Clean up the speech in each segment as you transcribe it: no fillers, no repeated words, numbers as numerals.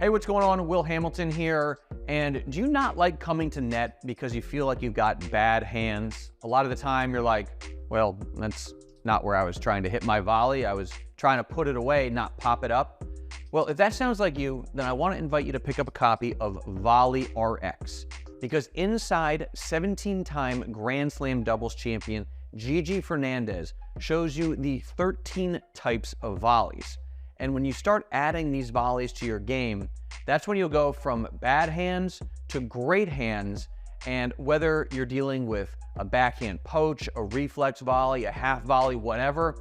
Hey, what's going on? Will Hamilton here. And do you not like coming to net because you feel like you've got bad hands? A lot of the time you're like, well, that's not where I was trying to hit my volley. I was trying to put it away, not pop it up. Well, if that sounds like you, then I want to invite you to pick up a copy of Volley RX, because inside 17-time Grand Slam doubles champion Gigi Fernandez shows you the 13 types of volleys. And when you start adding these volleys to your game, that's when you'll go from bad hands to great hands. And whether you're dealing with a backhand poach, a reflex volley, a half volley, whatever,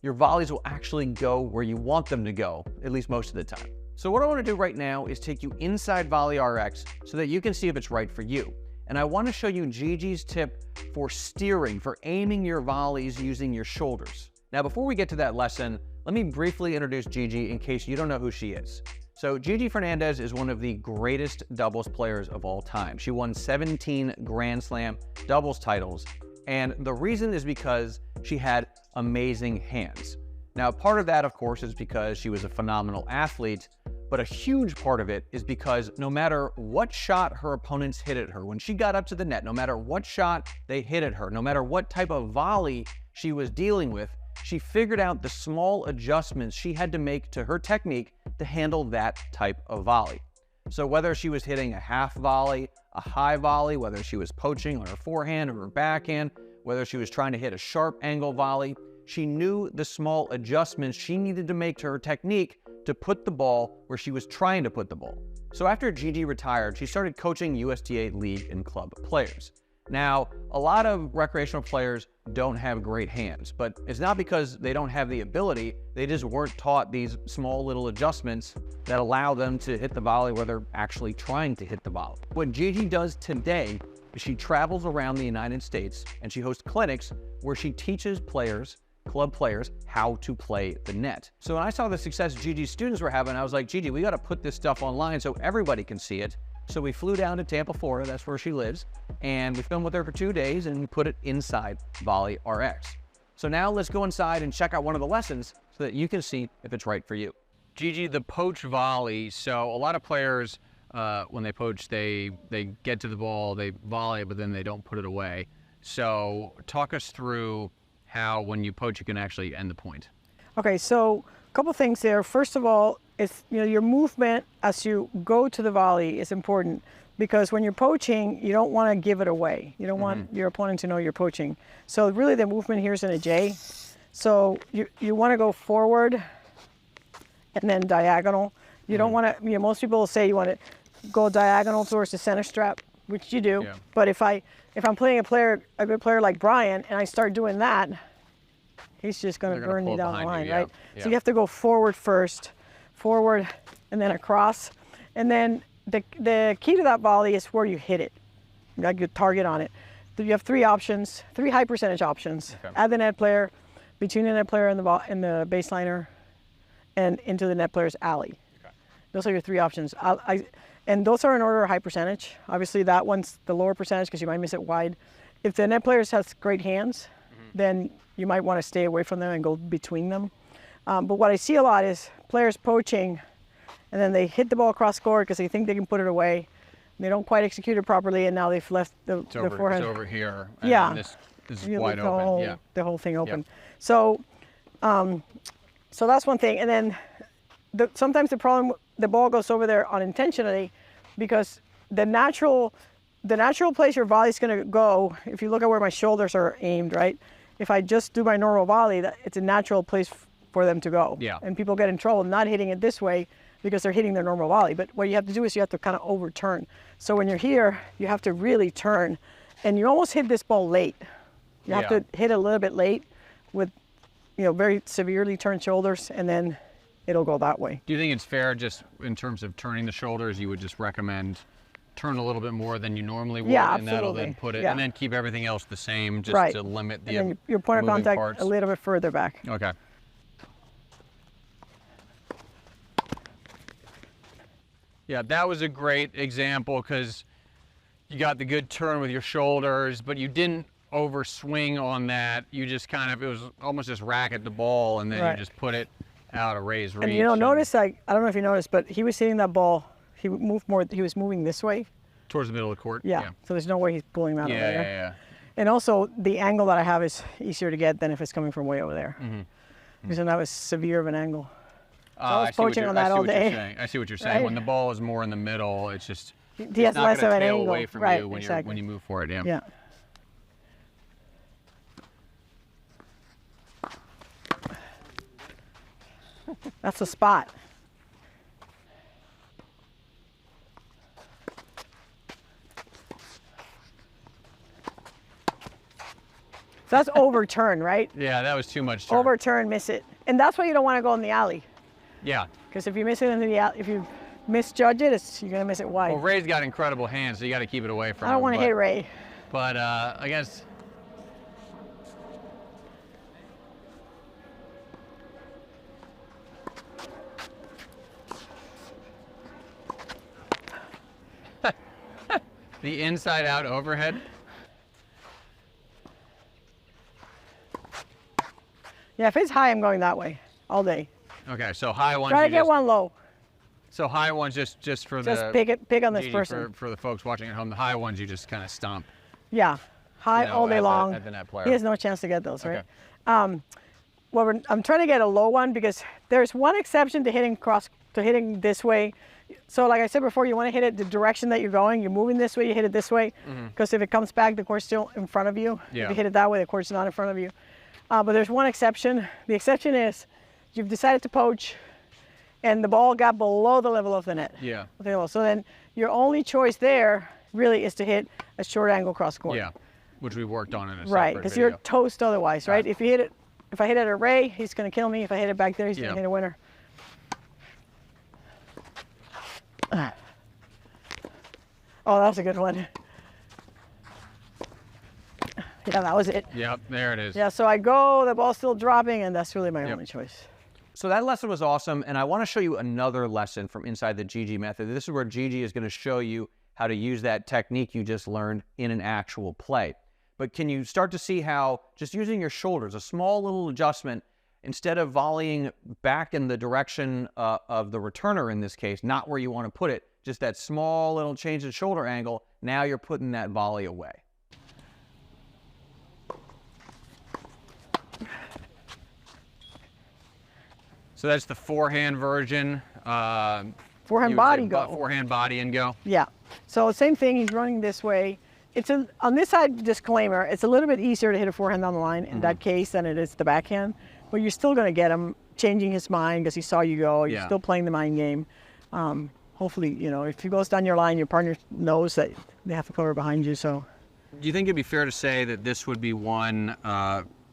your volleys will actually go where you want them to go, at least most of the time. So what I want to do right now is take you inside Volley RX so that you can see if it's right for you. And I want to show you Gigi's tip for steering, for aiming your volleys using your shoulders. Now, before we get to that lesson, let me briefly introduce Gigi in case you don't know who she is. So Gigi Fernandez is one of the greatest doubles players of all time. She won 17 Grand Slam doubles titles, and the reason is because she had amazing hands. Now, part of that, of course, is because she was a phenomenal athlete, but a huge part of it is because no matter what shot her opponents hit at her, when she got up to the net, no matter what shot they hit at her, no matter what type of volley she was dealing with, she figured out the small adjustments she had to make to her technique to handle that type of volley. So whether she was hitting a half volley, a high volley, whether she was poaching on her forehand or her backhand, whether she was trying to hit a sharp angle volley, she knew the small adjustments she needed to make to her technique to put the ball where she was trying to put the ball. So after Gigi retired, she started coaching USTA league and club players. Now, a lot of recreational players don't have great hands, but it's not because they don't have the ability, they just weren't taught these small little adjustments that allow them to hit the volley where they're actually trying to hit the volley. What Gigi does today is she travels around the United States and she hosts clinics where she teaches players, club players, how to play the net. So when I saw the success Gigi's students were having, I was like, Gigi, we got to put this stuff online so everybody can see it. So we flew down to Tampa, Florida, that's where she lives, and we filmed with her for 2 days and we put it inside Volley RX. So now let's go inside and check out one of the lessons so that you can see if it's right for you. Gigi, the poach volley. So a lot of players, when they poach, they get to the ball, they volley, but then they don't put it away. So talk us through how when you poach, you can actually end the point. Okay, so a couple things there. First of all, it's, your movement as you go to the volley is important, because when you're poaching, you don't want to give it away. You don't want your opponent to know you're poaching. So really the movement here is in a J. So you want to go forward and then diagonal. You don't want to, most people will say you want to go diagonal towards the center strap, which you do. Yeah. But if I'm playing a good player like Brian, and I start doing that, he's just going to burn me down the line, right? Yeah. So you have to go forward first, forward, and then across. And then the key to that volley is where you hit it. You got your target on it. You have 3 options, 3 high percentage options. Okay. At the net player, between the net player and the baseliner, and into the net player's alley. Okay. Those are your 3 options. And those are in order of high percentage. Obviously that one's the lower percentage because you might miss it wide. If the net player has great hands, then you might want to stay away from them and go between them. But what I see a lot is players poaching, and then they hit the ball across court because they think they can put it away. And they don't quite execute it properly, and now they've left the forehand. It's over here. Yeah. And this is wide open. The whole thing open. Yep. So, so that's one thing. And then sometimes the problem, the ball goes over there unintentionally, because the natural place your volley is going to go, if you look at where my shoulders are aimed, right? If I just do my normal volley, it's a natural place for them to go. Yeah. And people get in trouble not hitting it this way because they're hitting their normal volley. But what you have to do is you have to kind of overturn. So when you're here, you have to really turn, and you almost hit this ball late. You have to hit it a little bit late with, very severely turned shoulders, and then it'll go that way. Do you think it's fair, just in terms of turning the shoulders, you would just recommend turn a little bit more than you normally would, and that'll then put it, and then keep everything else the same, just to limit the and then your point of contact parts a little bit further back. Okay. Yeah, that was a great example because you got the good turn with your shoulders, but you didn't overswing on that. You just kind of, it was almost just racket the ball, and then you just put it out of Ray's reach. And you know, notice, like, I don't know if you noticed, but he was hitting that ball. He moved more. He was moving this way. Towards the middle of the court. Yeah. So there's no way he's pulling that over there. Yeah. And also, the angle that I have is easier to get than if it's coming from way over there. Because then that was severe of an angle. So I was poaching on that all day. I see what you're saying. Right? When the ball is more in the middle, it's just he has less of an angle away from right, you when exactly. when you move for it. Yeah. Yeah. That's the spot. So that's overturn, right? Yeah, that was too much turn. Overturn, miss it. And that's why you don't want to go in the alley. Yeah. Because if you miss it in the alley, if you misjudge it, you're going to miss it wide. Well, Ray's got incredible hands, so you got to keep it away from him. I don't want to hit Ray. But I guess... the inside out overhead. Yeah, if it's high, I'm going that way all day. Okay, so high ones. Try to get one low. So high ones just for the. Just pick on this person. For the folks watching at home, the high ones you just kind of stomp. Yeah, high all day long. At the net player. He has no chance to get those, right? Okay. Well, I'm trying to get a low one because there's one exception to hitting this way. So like I said before, you want to hit it the direction that you're going. You're moving this way, you hit it this way. Because if it comes back, the court's still in front of you. Yeah. If you hit it that way, the court's not in front of you. But there's one exception. The exception is you've decided to poach and the ball got below the level of the net. Yeah. So then your only choice there really is to hit a short angle cross court. Yeah, which we worked on in a right, because you're toast otherwise, right? If you hit it, if I hit it at Ray, he's going to kill me. If I hit it back there, he's going to hit a winner. Oh, that's a good one. Yeah, that was it. Yep, there it is. Yeah, so I go, the ball's still dropping, and that's really my only choice. So that lesson was awesome, and I want to show you another lesson from inside the Gigi method. This is where Gigi is going to show you how to use that technique you just learned in an actual play. But can you start to see how just using your shoulders, a small little adjustment, instead of volleying back in the direction of the returner in this case, not where you want to put it, just that small little change in shoulder angle, now you're putting that volley away. So that's the forehand version. Forehand body go. Forehand body and go. Yeah. So same thing, he's running this way. It's on this side, disclaimer, it's a little bit easier to hit a forehand down the line in that case than it is the backhand. But you're still going to get him changing his mind because he saw you go. You're still playing the mind game. Hopefully, you know, if he goes down your line, your partner knows that they have to cover behind you. So, do you think it'd be fair to say that this would be one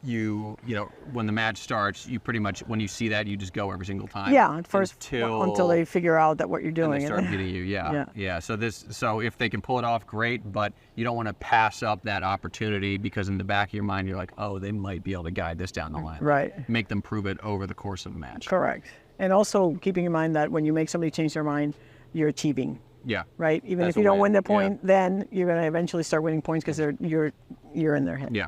you know, when the match starts, you pretty much, when you see that, you just go every single time? Yeah, at first until they figure out that what you're doing. And they start beating you, yeah. So if they can pull it off, great, but you don't want to pass up that opportunity because in the back of your mind, you're like, oh, they might be able to guide this down the line. Right. Make them prove it over the course of the match. Correct. And also keeping in mind that when you make somebody change their mind, you're achieving. Yeah. Right? Even if you don't win the point, then you're going to eventually start winning points because you're in their head. Yeah.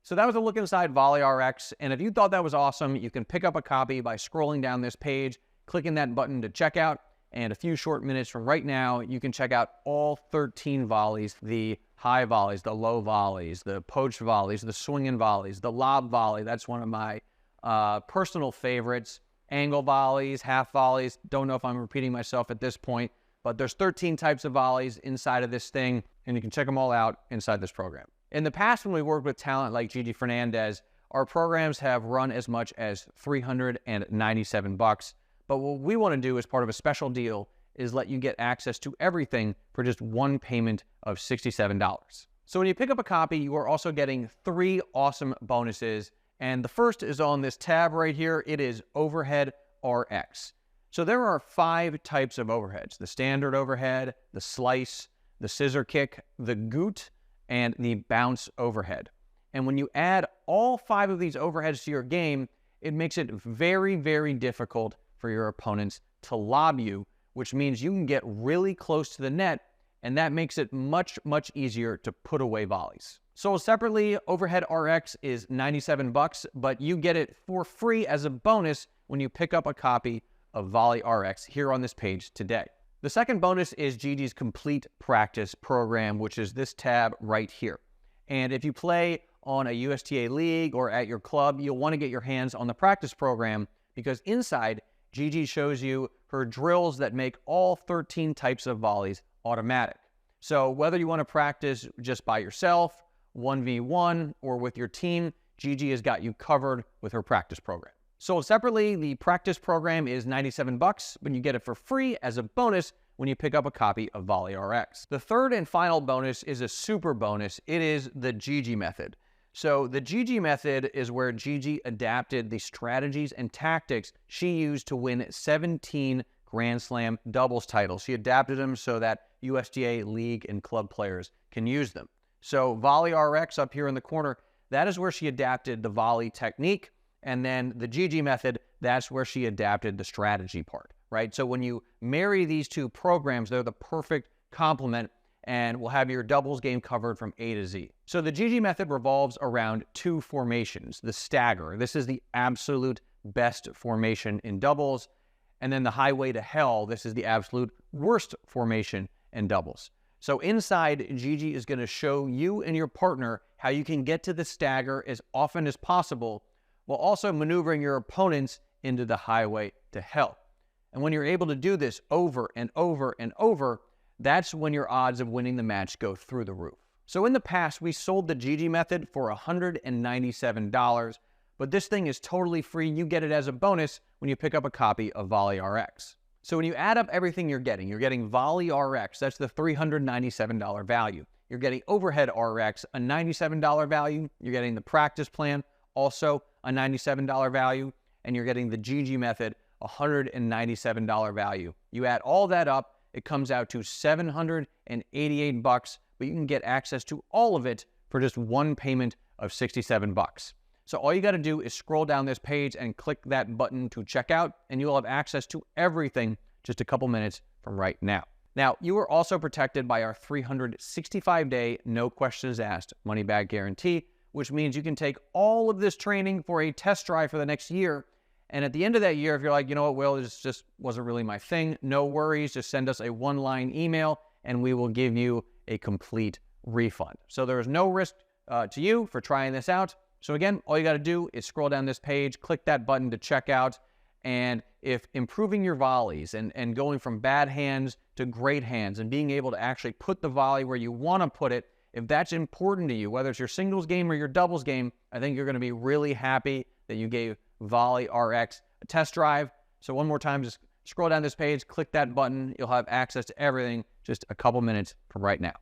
So that was a look inside Volley RX, and if you thought that was awesome, you can pick up a copy by scrolling down this page, clicking that button to check out, and a few short minutes from right now, you can check out all 13 volleys, the high volleys, the low volleys, the poach volleys, the swinging volleys, the lob volley. That's one of my personal favorites. Angle volleys, half volleys. Don't know if I'm repeating myself at this point, but there's 13 types of volleys inside of this thing, and you can check them all out inside this program. In the past, when we worked with talent like Gigi Fernandez, our programs have run as much as $397. But what we want to do as part of a special deal is let you get access to everything for just one payment of $67. So when you pick up a copy, you are also getting 3 awesome bonuses. And the first is on this tab right here. It is Overhead RX. So there are 5 types of overheads: the standard overhead, the slice, the scissor kick, the goot, and the bounce overhead. And when you add all 5 of these overheads to your game, it makes it very, very difficult for your opponents to lob you, which means you can get really close to the net, and that makes it much, much easier to put away volleys. Sold separately, Overhead RX is $97, but you get it for free as a bonus when you pick up a copy of Volley RX here on this page today. The second bonus is Gigi's complete practice program, which is this tab right here. And if you play on a USTA league or at your club, you'll want to get your hands on the practice program because inside, Gigi shows you her drills that make all 13 types of volleys automatic. So whether you want to practice just by yourself, 1v1, or with your team, Gigi has got you covered with her practice program. Sold separately, the practice program is $97, but you get it for free as a bonus when you pick up a copy of Volley RX. The third and final bonus is a super bonus. It is the Gigi method. So the Gigi method is where Gigi adapted the strategies and tactics she used to win 17 Grand Slam doubles titles. She adapted them so that USTA league and club players can use them. So Volley RX up here in the corner, that is where she adapted the volley technique. And then the Gigi method, that's where she adapted the strategy part, right? So when you marry these two programs, they're the perfect complement and will have your doubles game covered from A to Z. So the Gigi method revolves around two formations. The stagger, this is the absolute best formation in doubles. And then the highway to hell, this is the absolute worst formation in doubles. So inside, Gigi is gonna show you and your partner how you can get to the stagger as often as possible while also maneuvering your opponents into the highway to hell. And when you're able to do this over and over and over, that's when your odds of winning the match go through the roof. So in the past, we sold the Gigi method for $197, but this thing is totally free. You get it as a bonus when you pick up a copy of Volley RX. So when you add up everything you're getting Volley RX, that's the $397 value. You're getting Overhead RX, a $97 value. You're getting the practice plan, also a $97 value. And you're getting the Gigi method, a $197 value. You add all that up, it comes out to $788, but you can get access to all of it for just one payment of $67. So all you got to do is scroll down this page and click that button to check out, and you'll have access to everything just a couple minutes from right now. Now, you are also protected by our 365-day, no questions asked money-back guarantee, which means you can take all of this training for a test drive for the next year. And at the end of that year, if you're like, you know what, Will, this just wasn't really my thing, no worries, just send us a one-line email and we will give you a complete refund. So there is no risk to you for trying this out. So again, all you got to do is scroll down this page, click that button to check out. And if improving your volleys and going from bad hands to great hands and being able to actually put the volley where you want to put it, if that's important to you, whether it's your singles game or your doubles game, I think you're going to be really happy that you gave Volley RX a test drive. So one more time, just scroll down this page, click that button. You'll have access to everything just a couple minutes from right now.